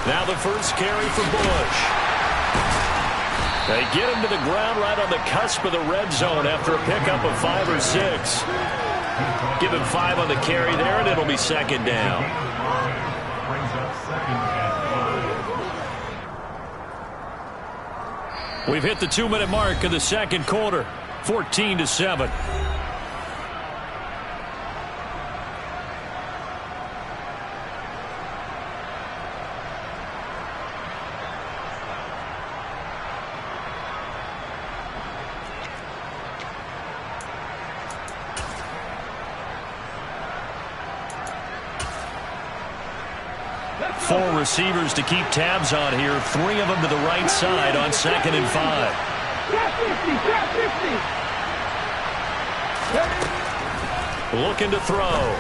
Now the first carry for Bush. They get him to the ground right on the cusp of the red zone after a pickup of 5 or 6. Give him 5 on the carry there, and it'll be second down. We've hit the 2-minute mark of the second quarter, 14-7. Four receivers to keep tabs on here. 3 of them to the right side on 2nd and 5. Looking to throw.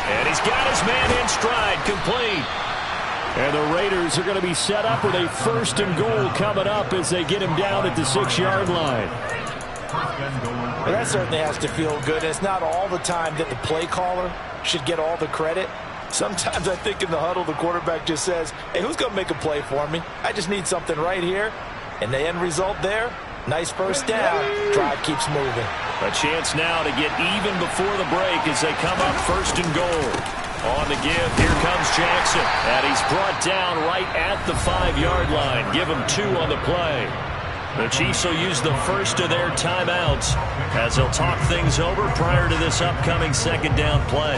And he's got his man in stride, complete. And the Raiders are going to be set up with a 1st and goal coming up as they get him down at the 6-yard line. Well, that certainly has to feel good. It's not all the time that the play caller should get all the credit. Sometimes I think in the huddle, the quarterback just says, hey, who's going to make a play for me? I just need something right here. And the end result there, nice first down. Drive keeps moving. A chance now to get even before the break as they come up 1st and goal. On the give, here comes Jackson. And he's brought down right at the 5-yard line. Give him 2 on the play. The Chiefs will use the first of their timeouts as they'll talk things over prior to this upcoming 2nd down play.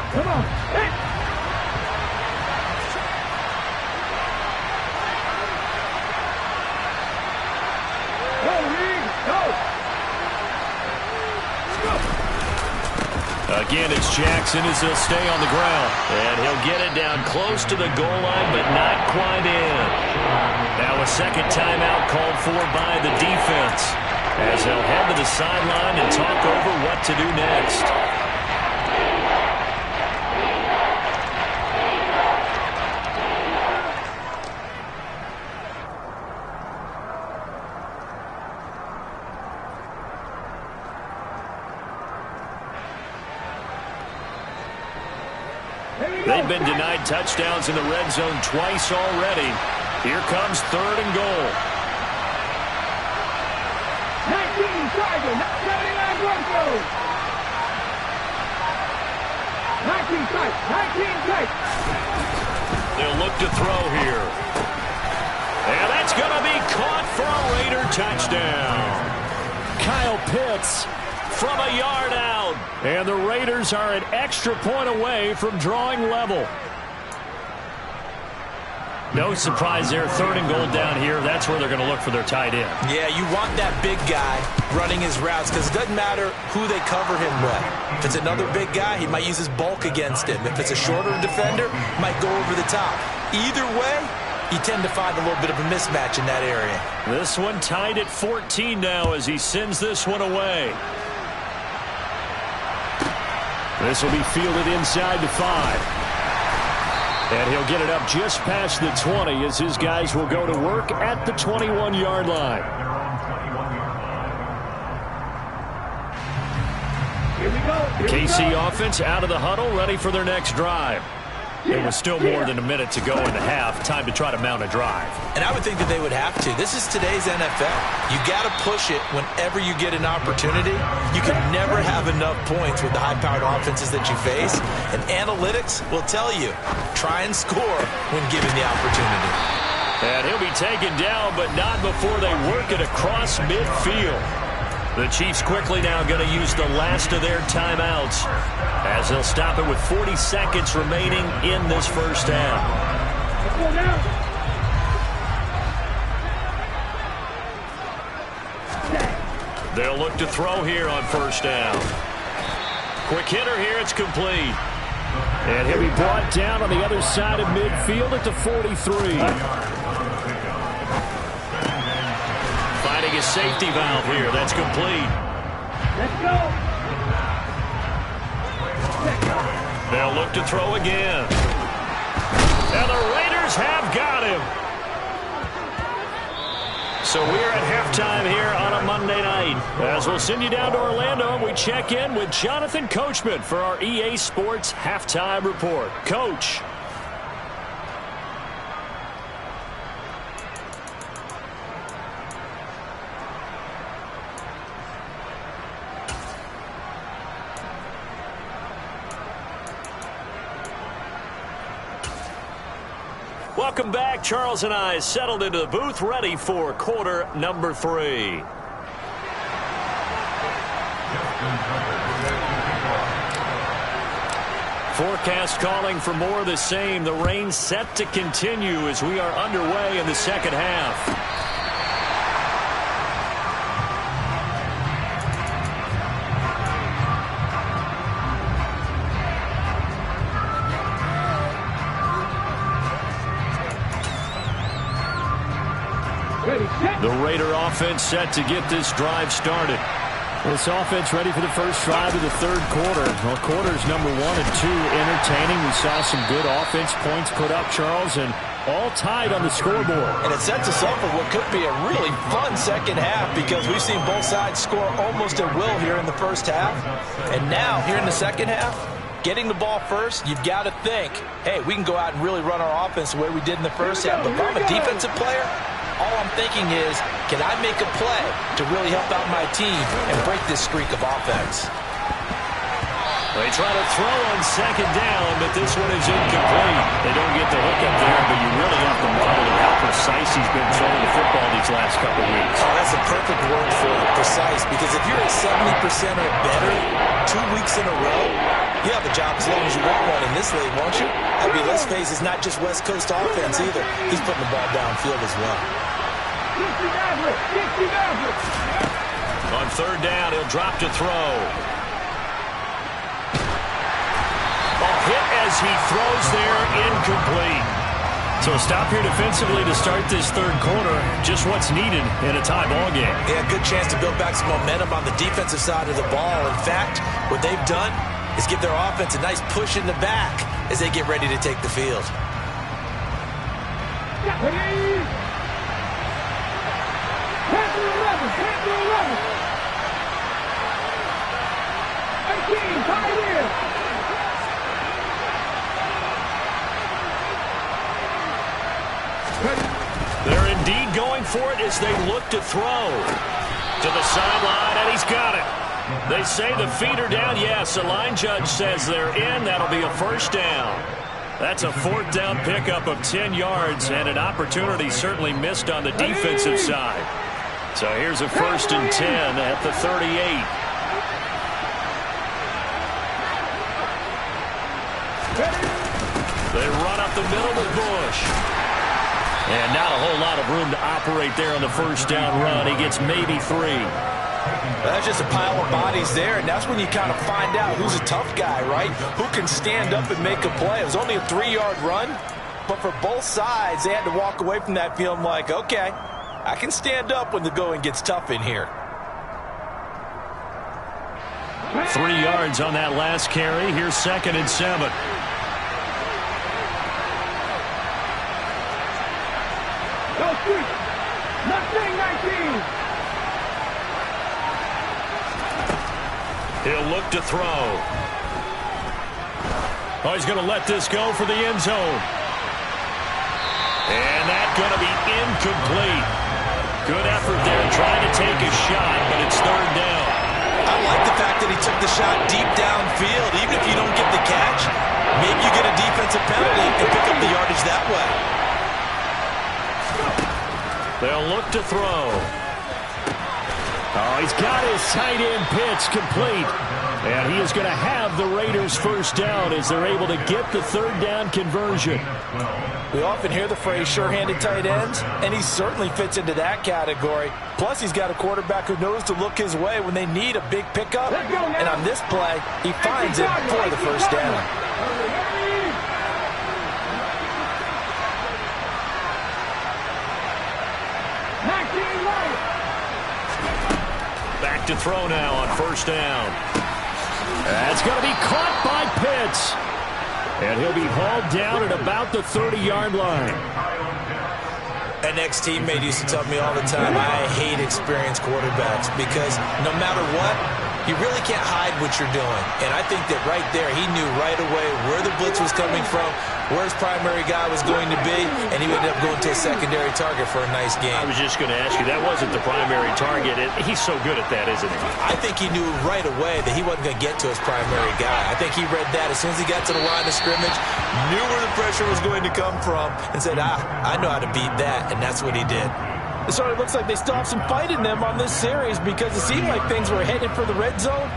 Come on. Hey. Again, it's Jackson as he'll stay on the ground. And he'll get it down close to the goal line, but not quite in. Now a second timeout called for by the defense as they'll head to the sideline and talk over what to do next. They've been denied touchdowns in the red zone twice already. Here comes 3rd and goal. 19 Tiger, 79 Broncos. 19 tight. They'll look to throw here. And that's going to be caught for a Raider touchdown. Kyle Pitts from a yard out. And the Raiders are an extra point away from drawing level. No surprise there. 3rd and goal down here. That's where they're going to look for their tight end. Yeah, you want that big guy running his routes because it doesn't matter who they cover him with. If it's another big guy, he might use his bulk against him. If it's a shorter defender, might go over the top. Either way, you tend to find a little bit of a mismatch in that area. This one tied at 14 now as he sends this one away. This will be fielded inside the 5. And he'll get it up just past the 20 as his guys will go to work at the 21-yard line. Here we go. KC offense out of the huddle, ready for their next drive. It was still more than a minute to go in the half. Time to try to mount a drive. And I would think that they would have to. This is today's NFL. You got to push it whenever you get an opportunity. You can never have enough points with the high-powered offenses that you face. And analytics will tell you, try and score when given the opportunity. And he'll be taken down, but not before they work it across midfield. The Chiefs quickly now going to use the last of their timeouts as they'll stop it with 40 seconds remaining in this first half. They'll look to throw here on 1st down. Quick hitter here, it's complete. And he'll be brought down on the other side of midfield at the 43. Finding a safety valve here. That's complete. Let's go. They'll look to throw again. And the Raiders have got him. So we're at halftime here on a Monday night. As we'll send you down to Orlando, and we check in with Jonathan Coachman for our EA Sports Halftime Report. Coach. Welcome back. Charles and I settled into the booth, ready for quarter number 3. Forecast calling for more of the same. The rain set to continue as we are underway in the second half. The Raider offense set to get this drive started. This offense ready for the first drive of the third quarter. Well, quarters number 1 and 2 entertaining. We saw some good offense points put up, Charles, and all tied on the scoreboard. And it sets us up for what could be a really fun second half because we've seen both sides score almost at will here in the first half. And now, here in the second half, getting the ball first, you've got to think, hey, we can go out and really run our offense the way we did in the first half. But if I'm a defensive player, all I'm thinking is, can I make a play to really help out my team and break this streak of offense? They try to throw on second down, but this one is incomplete. They don't get the hook up there, but you really have to marvel at how precise he's been throwing the football these last couple of weeks. Oh, that's a perfect word for it, precise, because if you're at 70% or better 2 weeks in a row, you have a job as long as you want one in this league, won't you? I mean, let's face it, it's not just West Coast offense either. He's putting the ball downfield as well. On third down, he'll drop to throw. Ball hit as he throws there, incomplete. So a stop here defensively to start this third quarter. Just what's needed in a tie ball game. Yeah, good chance to build back some momentum on the defensive side of the ball. In fact, what they've done is give their offense a nice push in the back as they get ready to take the field. They're indeed going for it as they look to throw. To the sideline, and he's got it. They say the feet are down. Yes, the line judge says they're in. That'll be a first down. That's a fourth down pickup of 10 yards, and an opportunity certainly missed on the defensive side. So here's a 1st and 10 at the 38. They run up the middle with Bush. And not a whole lot of room to operate there on the first down run. He gets maybe 3. That's just a pile of bodies there, and that's when you kind of find out who's a tough guy, right? Who can stand up and make a play. It was only a 3-yard run, but for both sides, they had to walk away from that feeling like, okay, I can stand up when the going gets tough in here. 3 yards on that last carry. Here's 2nd and 7. He'll look to throw. Oh, he's going to let this go for the end zone. And that's going to be incomplete. Good effort there trying to take a shot, but it's third down. I like the fact that he took the shot deep downfield. Even if you don't get the catch, maybe you get a defensive penalty and pick up the yardage that way. They'll look to throw. Oh, he's got his tight end pitch complete. And he is going to have the Raiders first down as they're able to get the third down conversion. We often hear the phrase sure-handed tight ends, and he certainly fits into that category. Plus, he's got a quarterback who knows to look his way when they need a big pickup. And on this play, he finds it for the first down. Back to throw now on first down. That's going to be caught by Pitts. And he'll be hauled down at about the 30-yard line. An ex-teammate used to tell me all the time, I hate experienced quarterbacks because no matter what, you really can't hide what you're doing. And I think that right there, he knew right away where the blitz was coming from, where his primary guy was going to be, and he ended up going to a secondary target for a nice game. I was just going to ask you, that wasn't the primary target. He's so good at that, isn't he? I think he knew right away that he wasn't going to get to his primary guy. I think he read that as soon as he got to the line of scrimmage, knew where the pressure was going to come from, and said, I know how to beat that, and that's what he did. So it looks like they still have some fight in them on this series because it seemed like things were headed for the red zone.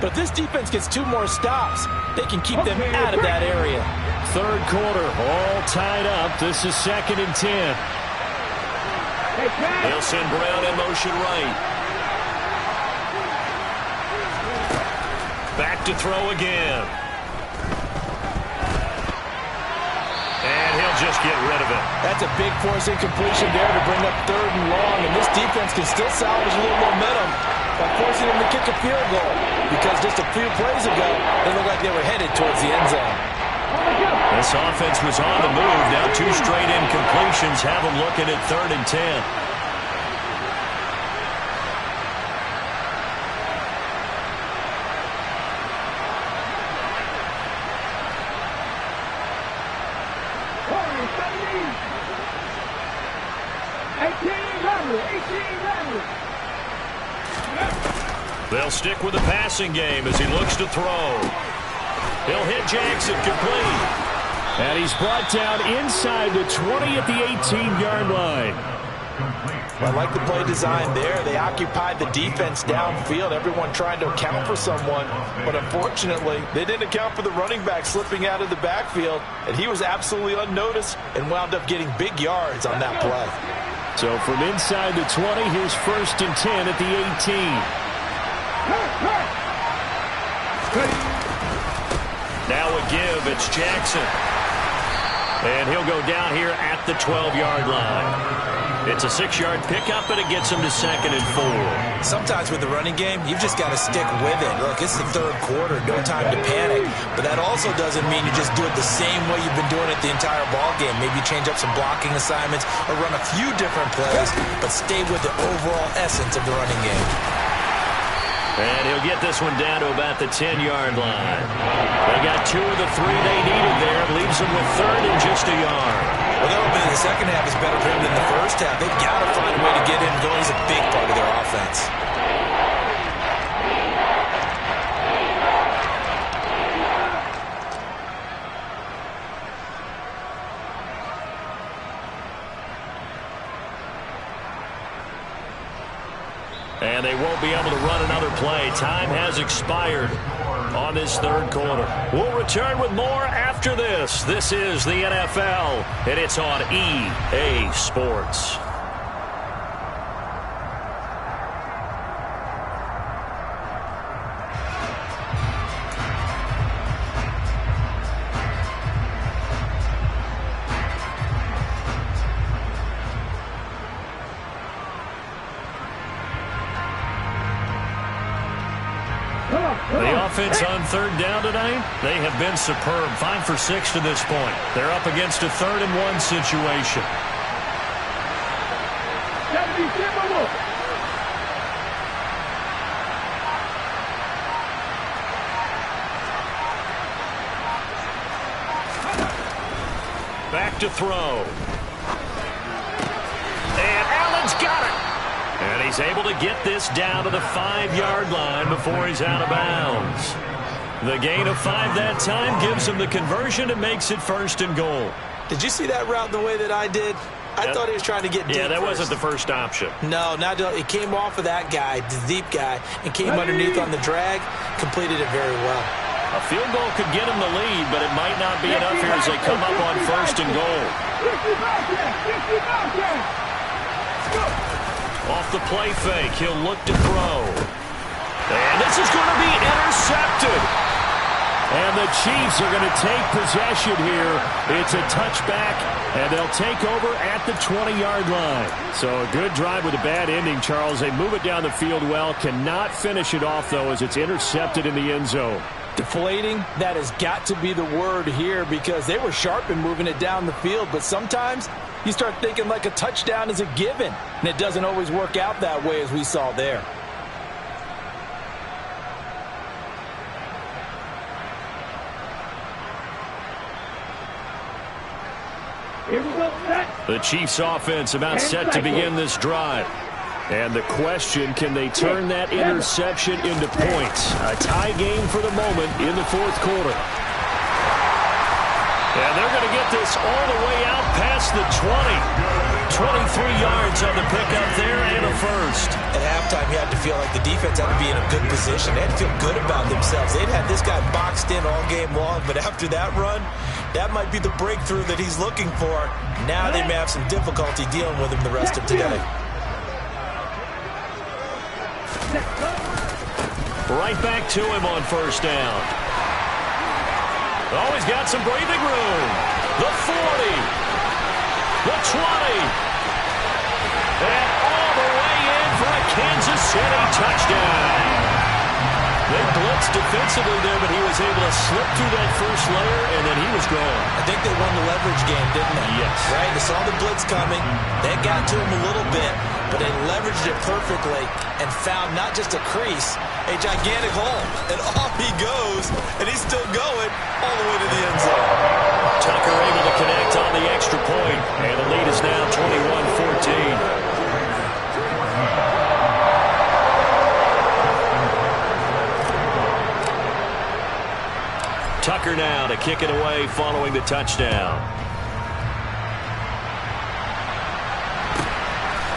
But if this defense gets 2 more stops, they can keep them out of that area. Third quarter, all tied up. This is 2nd and 10. They'll send Brown in motion right. Back to throw again. And he'll just get rid of it. That's a big force incompletion there to bring up 3rd and long. And this defense can still salvage a little momentum by forcing them to kick a field goal. Because just a few plays ago, they looked like they were headed towards the end zone. This offense was on the move. Now 2 straight incompletions have them looking at 3rd and 10. They'll stick with the passing game as he looks to throw. He'll hit Jackson complete. And he's brought down inside the 20 at the 18-yard line. I like the play design there. They occupied the defense downfield. Everyone trying to account for someone. But unfortunately, they didn't account for the running back slipping out of the backfield. And he was absolutely unnoticed and wound up getting big yards on that play. So from inside the 20, here's 1st and 10 at the 18. Now a give. It's Jackson. And he'll go down here at the 12-yard line. It's a 6-yard pickup, and it gets him to 2nd and 4. Sometimes with the running game, you've just got to stick with it. Look, it's the 3rd quarter. No time to panic. But that also doesn't mean you just do it the same way you've been doing it the entire ball game. Maybe change up some blocking assignments or run a few different plays, but stay with the overall essence of the running game. And he'll get this one down to about the 10-yard line. They got 2 of the 3 they needed there. Leaves them with 3rd and just a yard. Well, that'll be the second half is better for him than the first half. They've got to find a way to get him going. He's a big part of their offense. And they won't be able to run another play. Time has expired on this 3rd quarter. We'll return with more after this. This is the NFL, and it's on EA Sports. The offense on 3rd down tonight, they have been superb. 5 for 6 to this point. They're up against a 3rd and 1 situation. Back to throw. And Allen's got it. And he's able to get this down to the 5-yard line before he's out of bounds. The gain of 5 that time gives him the conversion and makes it 1st and goal. Did you see that route the way that I did? I thought he was trying to get deep. Yeah, that first. wasn't the first option. No, it came off of that guy, the deep guy, and came underneath on the drag, completed it very well. A field goal could get him the lead, but it might not be enough here as they come up on 1st and goal. Off the play fake, he'll look to throw. And this is going to be intercepted. And the Chiefs are going to take possession here. It's a touchback, and they'll take over at the 20-yard line. So a good drive with a bad ending, Charles. They move it down the field well. Cannot finish it off, though, as it's intercepted in the end zone. Deflating, that has got to be the word here because they were sharp in moving it down the field, but sometimes you start thinking like a touchdown is a given, and it doesn't always work out that way as we saw there. Here we go, set. The Chiefs offense about set to begin this drive. And the question, can they turn that interception into points? A tie game for the moment in the fourth quarter. And they're going to get this all the way out past the 20. 23 yards on the pickup there and a first. At halftime, you had to feel like the defense had to be in a good position. They had to feel good about themselves. They'd had this guy boxed in all game long, but after that run, that might be the breakthrough that he's looking for. Now they may have some difficulty dealing with him the rest of today. Right back to him on first down. Oh, he's got some breathing room. The 40. The 20. And all the way in for a Kansas City touchdown. They blitzed defensively there, but he was able to slip through that first layer, and then he was gone. I think they won the leverage game, didn't they? Yes. Right? They saw the blitz coming. That got to him a little bit, but they leveraged it perfectly and found not just a crease, a gigantic hole. And off he goes, and he's still going all the way to the end zone. Tucker able to connect on the extra point, and the lead is now 21-14. Tucker now to kick it away following the touchdown.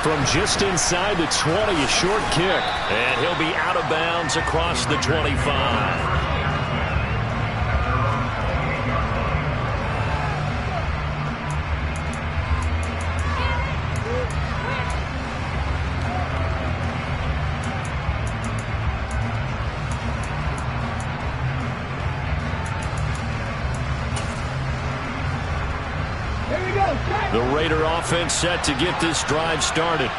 From just inside the 20, a short kick. And he'll be out of bounds across the 25. The Raider offense set to get this drive started.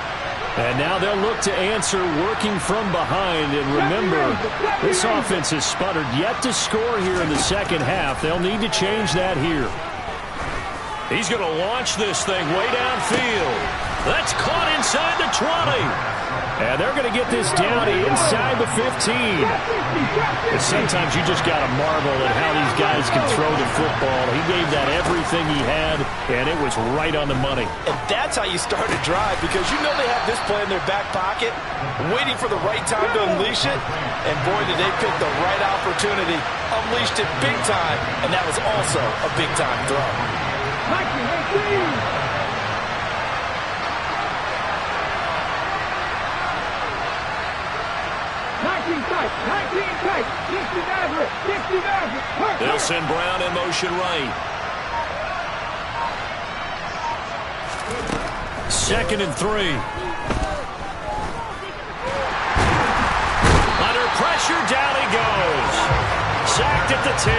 And now they'll look to answer working from behind. And remember, this offense has sputtered yet to score here in the second half. They'll need to change that here. He's going to launch this thing way downfield. That's caught inside the 20. And they're going to get this down inside the 15. And sometimes you just got to marvel at how these guys can throw the football. He gave that everything he had, and it was right on the money. And that's how you start a drive, because you know they have this play in their back pocket, waiting for the right time to unleash it. And boy, did they pick the right opportunity. Unleashed it big time, and that was also a big-time throw. They'll send Brown in motion right. 2nd and 3. Under pressure, down he goes. Sacked at the 10.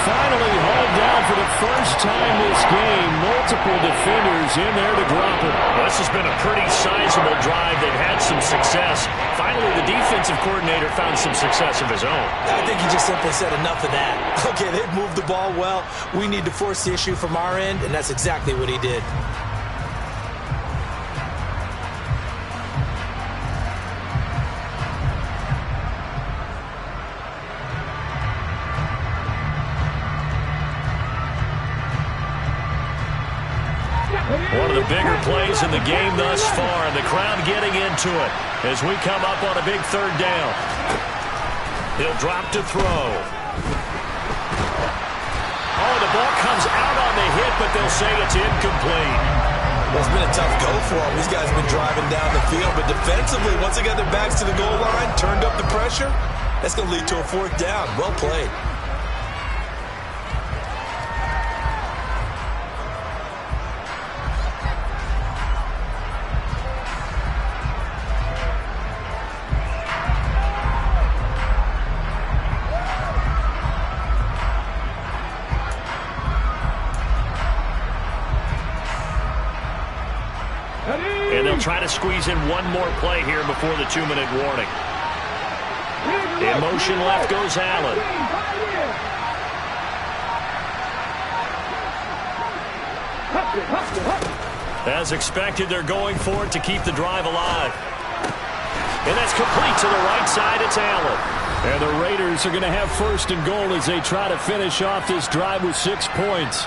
Finally hauled down for the first time this game. Multiple defenders in there to drop it. Well, this has been a pretty sizable drive. They've had some success. Finally, the defensive coordinator found some success of his own. I think he just simply said enough of that. Okay, they've moved the ball well. We need to force the issue from our end, and that's exactly what he did. One of the bigger plays in the game thus far, and the crowd getting into it as we come up on a big 3rd down. He'll drop to throw. Oh, the ball comes out on the hit, but they'll say it's incomplete. Well, it's been a tough go for them. These guys have been driving down the field, but defensively, once they got their backs to the goal line, turned up the pressure, that's going to lead to a 4th down. Well played. And they'll try to squeeze in one more play here before the 2-minute warning. In motion left goes Allen. As expected, they're going for it to keep the drive alive. And that's complete to the right side. It's Allen. And the Raiders are going to have first and goal as they try to finish off this drive with 6 points.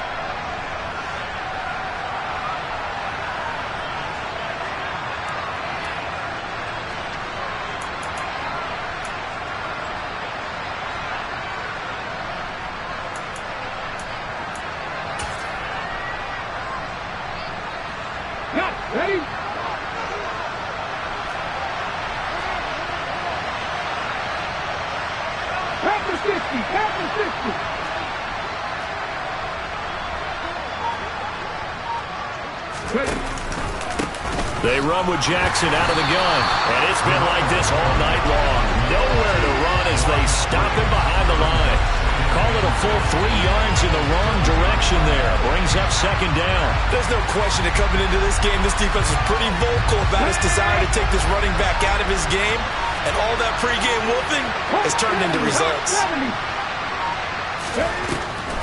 Ready? After 60, after 60. Ready. They run with Jackson out of the gun. And it's been like this all night long. Nowhere to run as they stop him behind the line. Call it a full 3 yards in the wrong direction there. Brings up second down. There's no question that coming into this game, this defense is pretty vocal about its desire to take this running back out of his game. And all that pregame whooping has turned into results.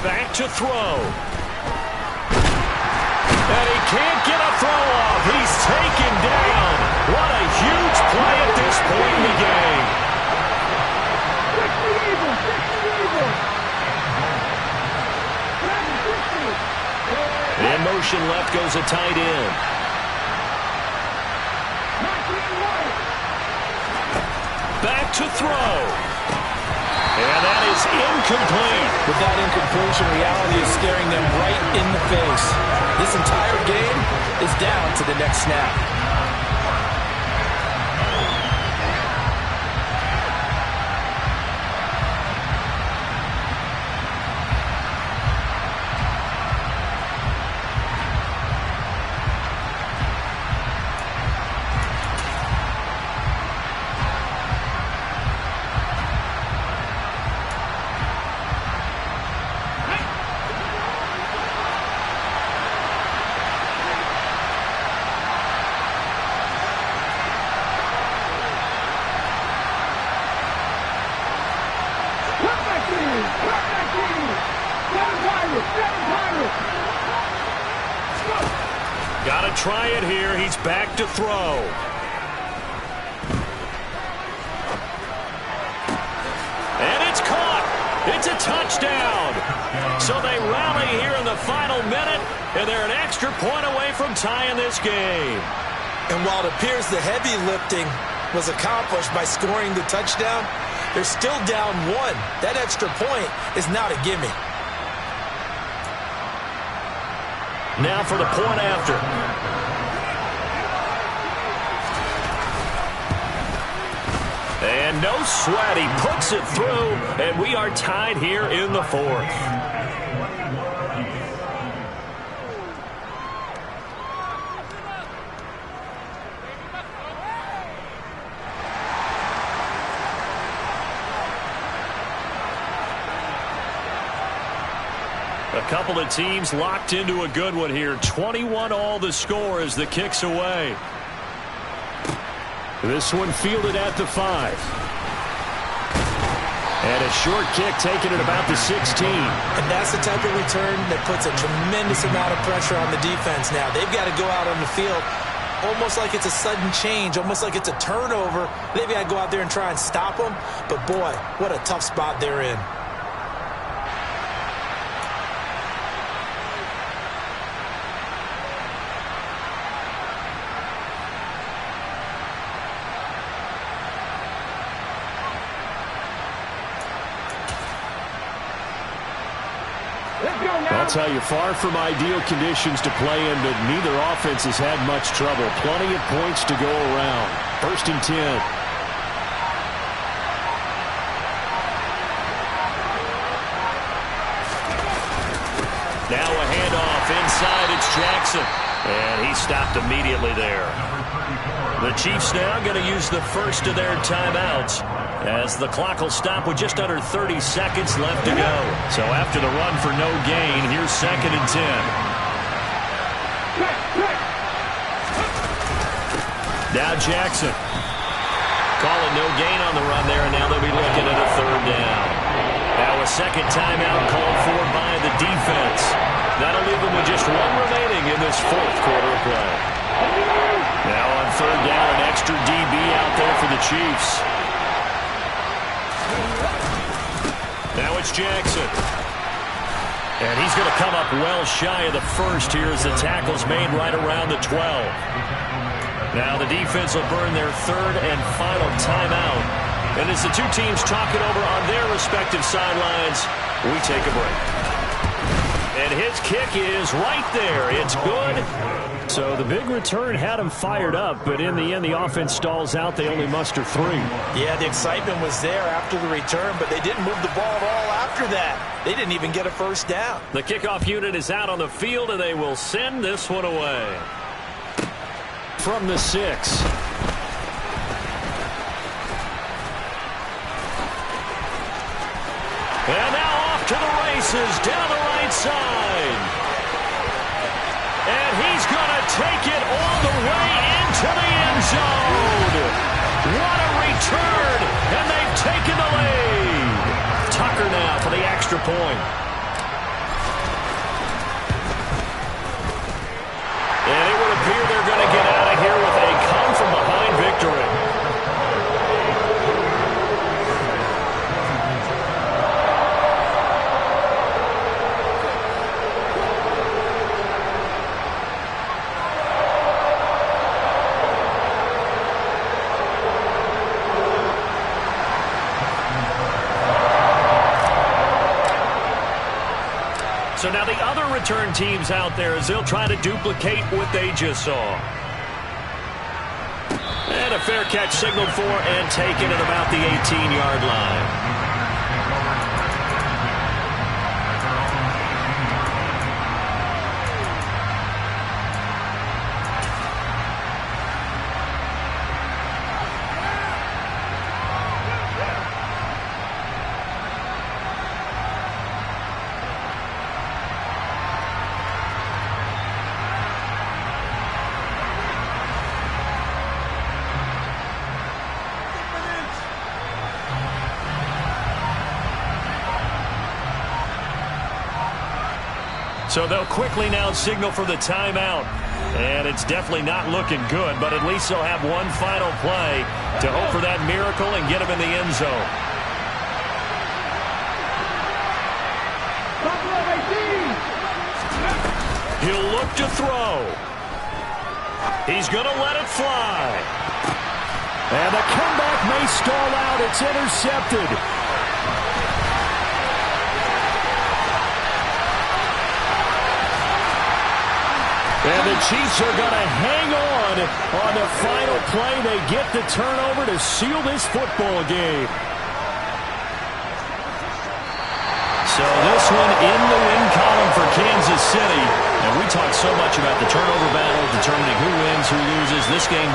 Back to throw. And he can't get a throw off. He's taken down. What a huge play at this point in the game. In motion left goes a tight end. Back to throw. And that is incomplete. With that incompletion, reality is staring them right in the face. This entire game is down to the next snap. Got to try it here. He's back to throw. And it's caught. It's a touchdown. So they rally here in the final minute, and they're an extra point away from tying this game. And while it appears the heavy lifting was accomplished by scoring the touchdown, they're still down 1. That extra point is not a gimme. Now for the point after. And no sweat. He puts it through, and we are tied here in the 4th. A couple of teams locked into a good one here. 21-all the score as the kick's away. This one fielded at the 5. And a short kick taken at about the 16. And that's the type of return that puts a tremendous amount of pressure on the defense now. They've got to go out on the field almost like it's a sudden change, almost like it's a turnover. They've got to go out there and try and stop them. But, boy, what a tough spot they're in. I'll tell you, far from ideal conditions to play in, but neither offense has had much trouble. Plenty of points to go around. 1st and 10. Now a handoff inside. It's Jackson. And he stopped immediately there. The Chiefs now going to use the first of their timeouts, as the clock will stop with just under 30 seconds left to go. So after the run for no gain, here's 2nd and 10. Now Jackson. Calling no gain on the run there, and now they'll be looking at a third down. Now a second timeout called for by the defense. That'll leave them with just one remaining in this fourth quarter of play. Now on third down, an extra DB out there for the Chiefs. Now it's Jackson. And he's going to come up well shy of the first here as the tackle's made right around the 12. Now the defense will burn their third and final timeout. And as the two teams talk it over on their respective sidelines, we take a break. And his kick is right there. It's good. So the big return had him fired up, but in the end, the offense stalls out. They only muster 3. Yeah, the excitement was there after the return, but they didn't move the ball at all after that. They didn't even get a first down. The kickoff unit is out on the field, and they will send this one away. From the 6. And now off to the races down the right side. And he's going to take it all the way into the end zone. What a return, and they've taken the lead. Tucker now for the extra point. And it would appear they're going to get out of here with a come-from-behind victory. So now the other return teams out there as they'll try to duplicate what they just saw. And a fair catch signaled for and taken at about the 18-yard line. So they'll quickly now signal for the timeout. And it's definitely not looking good, but at least they'll have one final play to hope for that miracle and get him in the end zone. He'll look to throw. He's going to let it fly. And the comeback may stall out. It's intercepted. And the Chiefs are going to hang on the final play. They get the turnover to seal this football game. So this one in the win column for Kansas City. And we talk so much about the turnover battle, determining who wins, who loses. This game